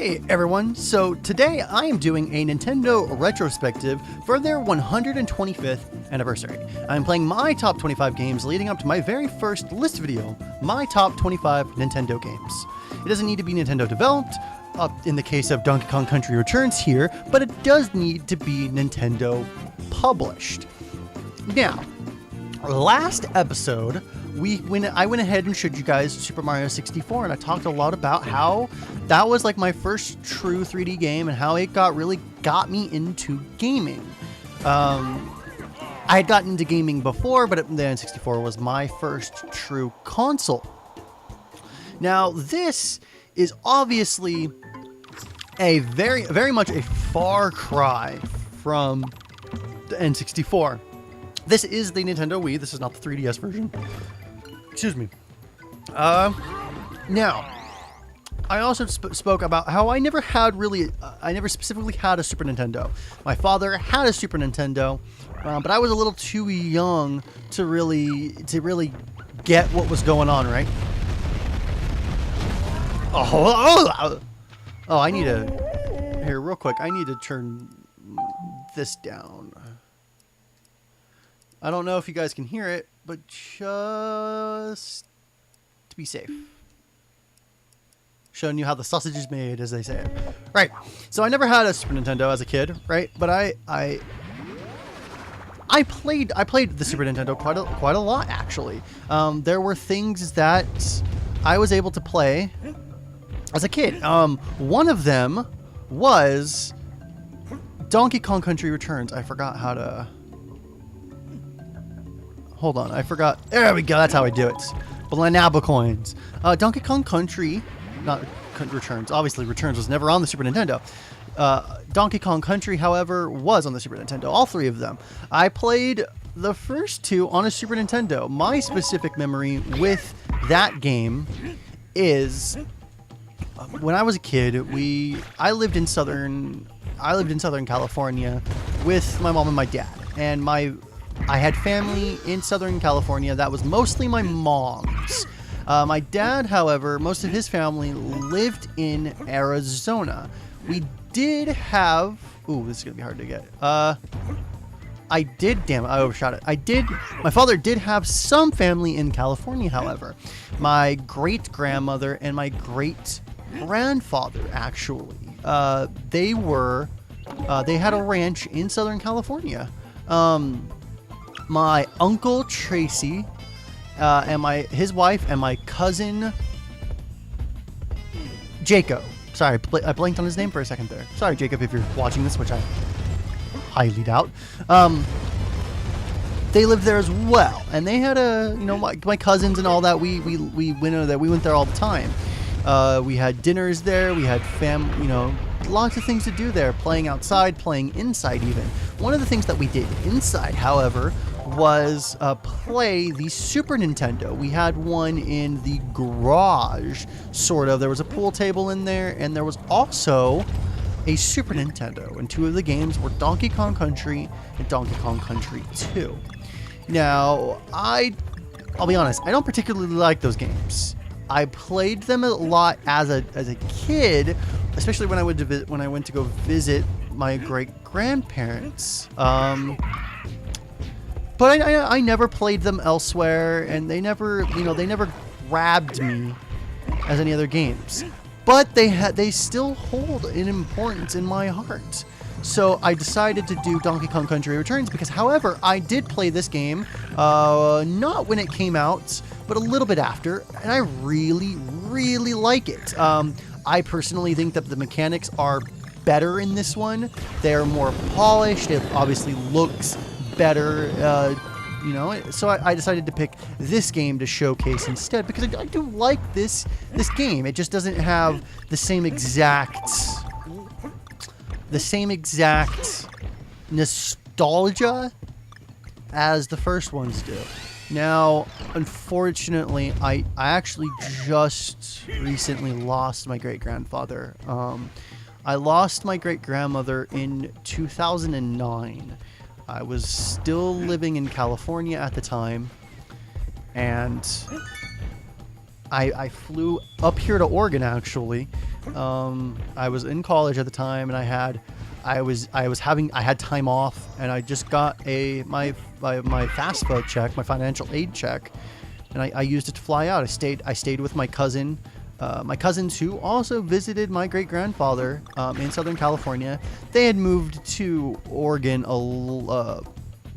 Hey everyone, so today I am doing a Nintendo retrospective for their 125th anniversary. I'm playing my top 25 games leading up to my very first list video, my top 25 Nintendo games. It doesn't need to be Nintendo developed, in the case of Donkey Kong Country Returns here, but it does need to be Nintendo published. Now, last episode, I went ahead and showed you guys Super Mario 64, and I talked a lot about how that was like my first true 3D game and how it really got me into gaming. I had gotten into gaming before, but the N64 was my first true console. Now, this is obviously a very much a far cry from the N64. This is the Nintendo Wii. This is not the 3DS version. Excuse me. Now, I also spoke about how I never specifically had a Super Nintendo. My father had a Super Nintendo, but I was a little too young to really get what was going on, right? Oh, I need to, here, real quick, I need to turn this down. I don't know if you guys can hear it, but just to be safe. Showing you how the sausage is made, as they say it. Right, so I never had a Super Nintendo as a kid, right? But I played the Super Nintendo quite a lot, actually. There were things that I was able to play as a kid. One of them was Donkey Kong Country Returns. I forgot how to... Hold on, I forgot. There we go, that's how I do it. Banana coins. Donkey Kong Country, not Returns. Obviously, Returns was never on the Super Nintendo. Donkey Kong Country, however, was on the Super Nintendo. All three of them. I played the first two on a Super Nintendo. My specific memory with that game is when I was a kid. I lived in Southern California with my mom and my dad, and I had family in Southern California that was mostly my mom's. My dad, however, most of his family lived in Arizona. We did have... Ooh, this is going to be hard to get. Damn it, I overshot it. My father did have some family in California, however. My great-grandmother and my great-grandfather, actually. They had a ranch in Southern California. My uncle Tracy and his wife and my cousin Jacob. Sorry, I blanked on his name for a second there. Sorry, Jacob, if you're watching this, which I highly doubt. They lived there as well, and they had my cousins and all that. We went there all the time. We had dinners there. We had lots of things to do there, playing outside, playing inside even. One of the things that we did inside, however, was play the Super Nintendo. We had one in the garage, sort of. There was a pool table in there, and there was also a Super Nintendo, and two of the games were Donkey Kong Country and Donkey Kong Country 2. Now, I'll be honest, I don't particularly like those games. I played them a lot as a kid, especially when I went to go visit my great-grandparents. But I never played them elsewhere, and they never grabbed me as any other games. But they still hold an importance in my heart. So I decided to do Donkey Kong Country Returns because, however, I did play this game, not when it came out, but a little bit after, and I really, really like it. I personally think that the mechanics are better in this one. They're more polished. It obviously looks better, so I decided to pick this game to showcase instead because I do like this game. It just doesn't have the same exact nostalgia as the first ones do. Now, unfortunately, I actually just recently lost my great-grandfather. I lost my great-grandmother in 2009. I was still living in California at the time, and I flew up here to Oregon actually. I was in college at the time, and I had time off, and I just got my FAFSA check, my financial aid check, and I used it to fly out. I stayed with my cousin, my cousins who also visited my great grandfather in Southern California. They had moved to Oregon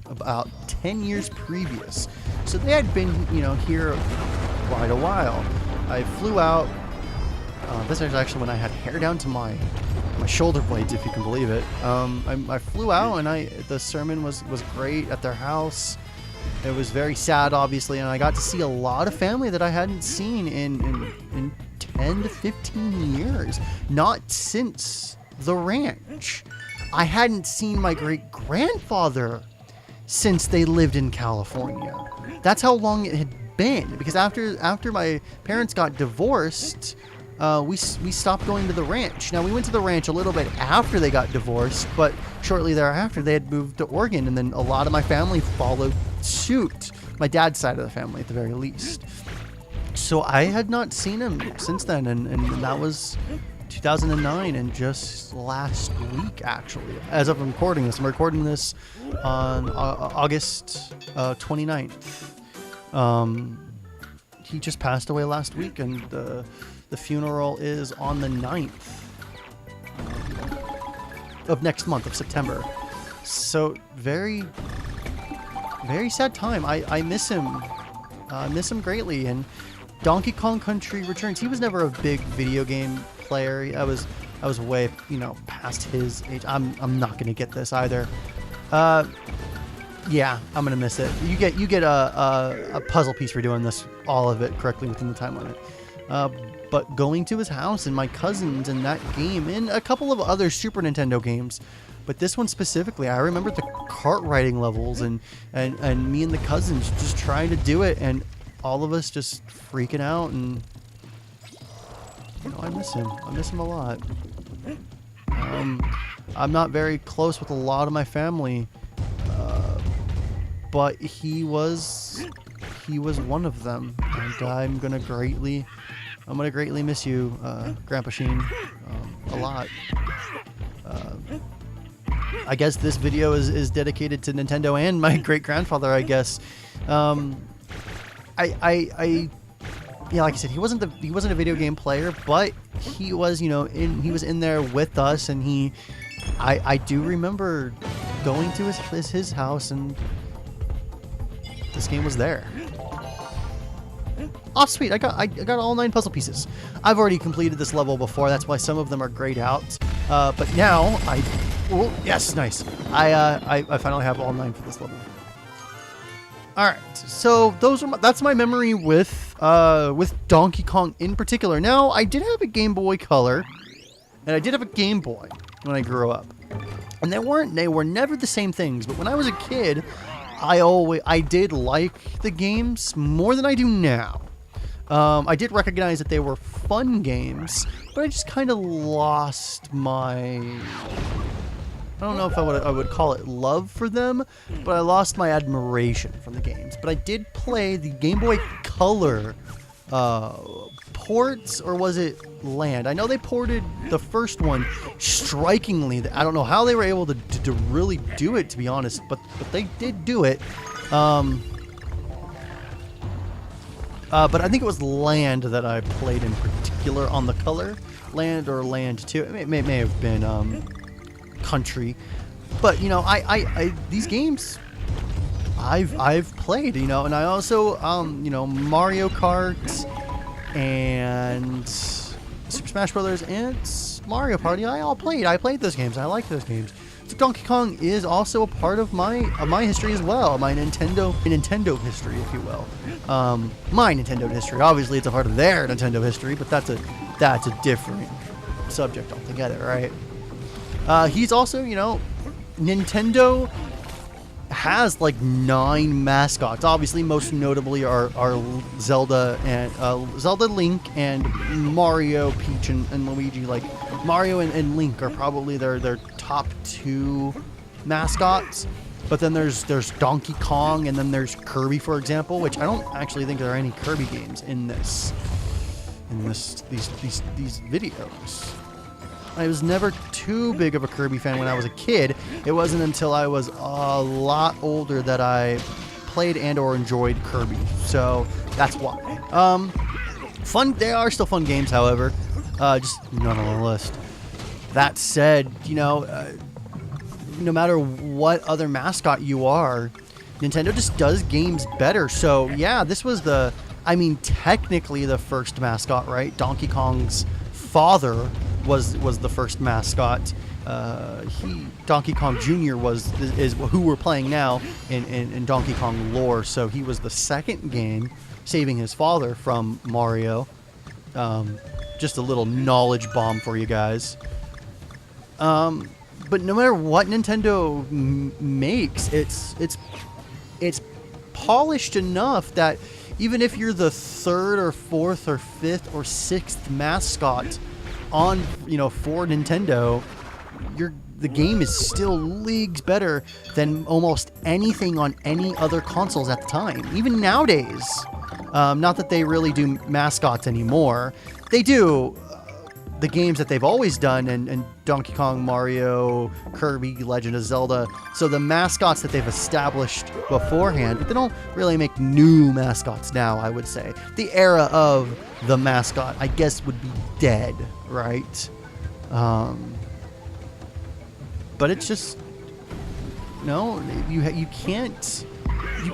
about 10 years previous, so they had been here quite a while. I flew out. This is actually when I had hair down to my shoulder blades, if you can believe it. I flew out, and the sermon was great at their house. It was very sad, obviously, and I got to see a lot of family that I hadn't seen in 10 to 15 years. Not since the ranch. I hadn't seen my great grandfather since they lived in California. That's how long it had been, because after my parents got divorced, we stopped going to the ranch. Now, we went to the ranch a little bit after they got divorced, but shortly thereafter they had moved to Oregon, and then a lot of my family followed suit. My dad's side of the family, at the very least. So I had not seen him since then, and that was 2009, and just last week, actually. As of recording this, I'm recording this on August 29th. He just passed away last week, and the funeral is on the 9th of next month, of September. So very, very sad time. I miss him. I miss him greatly. And Donkey Kong Country Returns. He was never a big video game player. I was way past his age. I'm not gonna get this either. Yeah, I'm gonna miss it. You get a puzzle piece for doing this, all of it correctly within the time limit. But going to his house and my cousins and that game and a couple of other Super Nintendo games, but this one specifically, I remember the kart riding levels and me and the cousins just trying to do it, and all of us just freaking out, and I miss him. I miss him a lot. I'm not very close with a lot of my family, but he was one of them, and I'm gonna greatly miss you, Grandpa Sheen, a lot. I guess this video is dedicated to Nintendo and my great grandfather, I guess. Yeah, like I said, he wasn't a video game player, but he was, he was in there with us, and I do remember going to his house, and this game was there. Oh, sweet! I got all 9 puzzle pieces. I've already completed this level before. That's why some of them are grayed out. But now oh, yes, nice. I finally have all 9 for this level. All right, so that's my memory with Donkey Kong in particular. Now, I did have a Game Boy Color, and I did have a Game Boy when I grew up, and they were never the same things. But when I was a kid, I did like the games more than I do now. I did recognize that they were fun games, but I just kind of lost my... I don't know if I would call it love for them, but I lost my admiration from the games. But I did play the Game Boy Color ports, or was it Land? I know they ported the first one strikingly. I don't know how they were able to really do it, to be honest, but they did do it. But I think it was Land that I played in particular on the Color. Land or Land 2. It may have been Country. But, I these games I've played, and I also, Mario Kart and Super Smash Brothers and Mario Party, I played those games. I like those games. So Donkey Kong is also a part of my history as well, my Nintendo history, if you will. My Nintendo history. Obviously, it's a part of their Nintendo history, but that's a different subject altogether, right? He's also, Nintendo has like 9 mascots. Obviously, most notably are Zelda and Zelda, Link, and Mario, Peach, and Luigi. Like Mario and Link are probably their top 2 mascots. But then there's Donkey Kong, and then there's Kirby, for example, which I don't actually think there are any Kirby games in this. in these videos. I was never too big of a Kirby fan when I was a kid. It wasn't until I was a lot older that I played and or enjoyed Kirby. So that's why. Fun. They are still fun games, however. Just not on the list. That said, you know, no matter what other mascot you are, Nintendo just does games better. So yeah, this was technically the first mascot, right? Donkey Kong's father was the first mascot. Donkey Kong Jr. is who we're playing now in Donkey Kong lore. So he was the second game, saving his father from Mario. Just a little knowledge bomb for you guys. But no matter what Nintendo makes, it's polished enough that even if you're the third or fourth or fifth or sixth mascot on, for Nintendo, the game is still leagues better than almost anything on any other consoles at the time. Even nowadays, not that they really do mascots anymore. They do the games that they've always done, and Donkey Kong, Mario, Kirby, Legend of Zelda. So the mascots that they've established beforehand, but they don't really make new mascots now, I would say. The era of the mascot, I guess, would be dead, right? But it's just, no, you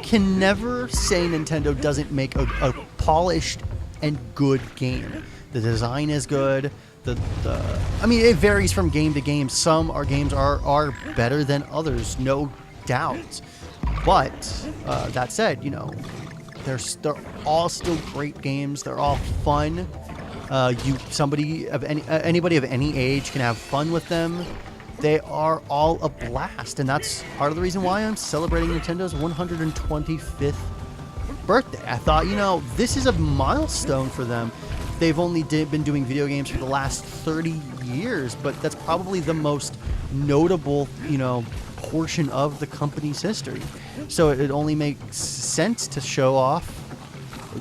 can never say Nintendo doesn't make a polished and good game. The design is good. It varies from game to game. Some games are better than others, no doubt. But that said, they're all still great games. They're all fun. Anybody of any age can have fun with them. They are all a blast, and that's part of the reason why I'm celebrating Nintendo's 125th birthday. I thought, this is a milestone for them. They've only been doing video games for the last 30 years, but that's probably the most notable, portion of the company's history. So it only makes sense to show off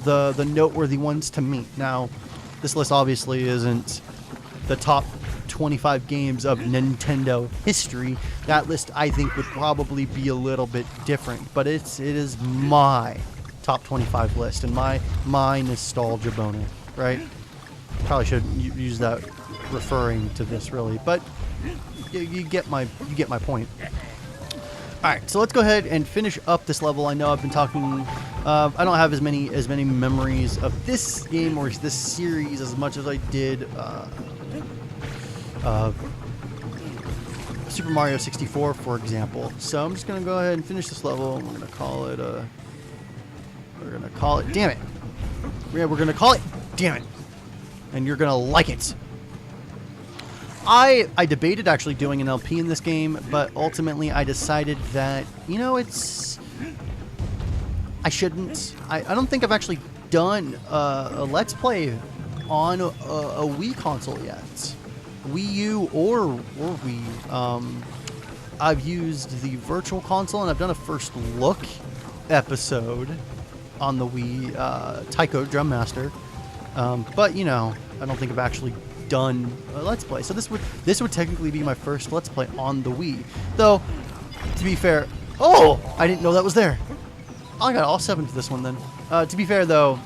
the noteworthy ones to me. Now, this list obviously isn't the top 25 games of Nintendo history. That list, I think, would probably be a little bit different, but it is my top 25 list and my nostalgia boner. Right? Probably shouldn't use that referring to this really, but you get my point. All right, so let's go ahead and finish up this level. I know I've been talking. I don't have as many memories of this game or this series as much as I did Super Mario 64, for example. So I'm just gonna go ahead and finish this level. We're gonna call it. Damn it. Yeah, we're gonna call it. Damn it. And you're gonna like it. I debated actually doing an LP in this game, but ultimately I decided that, I shouldn't. I don't think I've actually done a Let's Play on a Wii console yet. Wii U or Wii. I've used the Virtual Console, and I've done a first look episode on the Wii, Taiko Drum Master. But I don't think I've actually done a Let's Play. So this would technically be my first Let's Play on the Wii. Though, to be fair, I didn't know that was there. I got all 7 for this one then. To be fair though,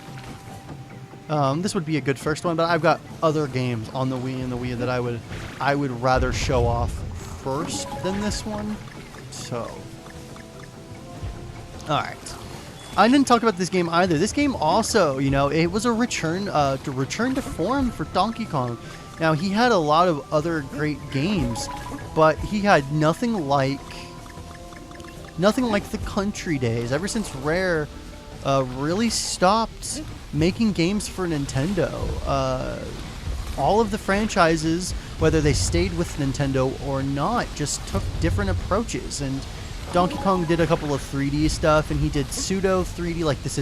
this would be a good first one, but I've got other games on the Wii and the Wii that I would rather show off first than this one. So, all right. I didn't talk about this game either. This game also, it was a return to form for Donkey Kong. Now, he had a lot of other great games, but he had nothing like the Country days. Ever since Rare really stopped making games for Nintendo, all of the franchises, whether they stayed with Nintendo or not, just took different approaches. And Donkey Kong did a couple of 3D stuff, and he did pseudo 3D, this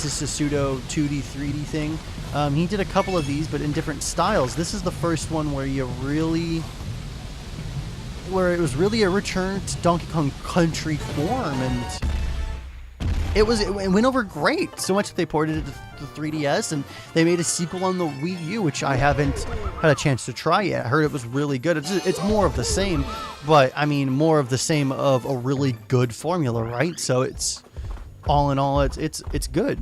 is a pseudo 2D 3D thing. He did a couple of these, but in different styles. This is the first one where it was really a return to Donkey Kong Country form, and it went over great. So much that they ported it to the 3DS, and they made a sequel on the Wii U, which I haven't had a chance to try yet. I heard it was really good. It's more of the same, but I mean more of the same of a really good formula, right? So it's all in all, it's good.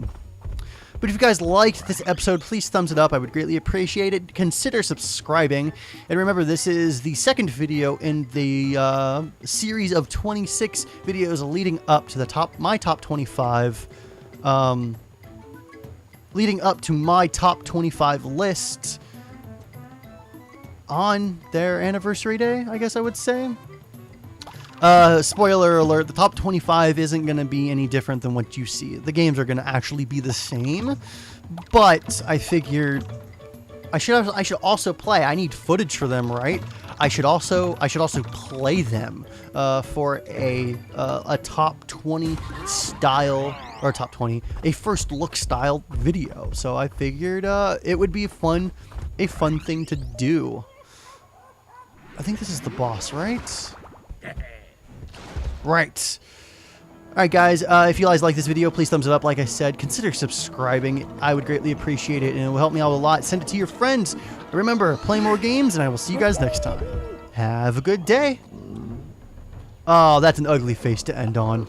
But if you guys liked this episode, please thumbs it up. I would greatly appreciate it. Consider subscribing. And remember, this is the second video in the series of 26 videos leading up to my top 25. Leading up to my top 25 list on their anniversary day, I guess I would say. Spoiler alert, the top 25 isn't going to be any different than what you see. The games are going to actually be the same, but I figured I should also play. I need footage for them, right? I should also play them for a top 20 style, or top 20, a first look style video. So I figured it would be a fun thing to do. I think this is the boss, right? Right. Alright guys, if you guys like this video, please thumbs it up. Like I said, consider subscribing. I would greatly appreciate it, and it will help me out a lot. Send it to your friends. And remember, play more games, and I will see you guys next time. Have a good day. Oh, that's an ugly face to end on.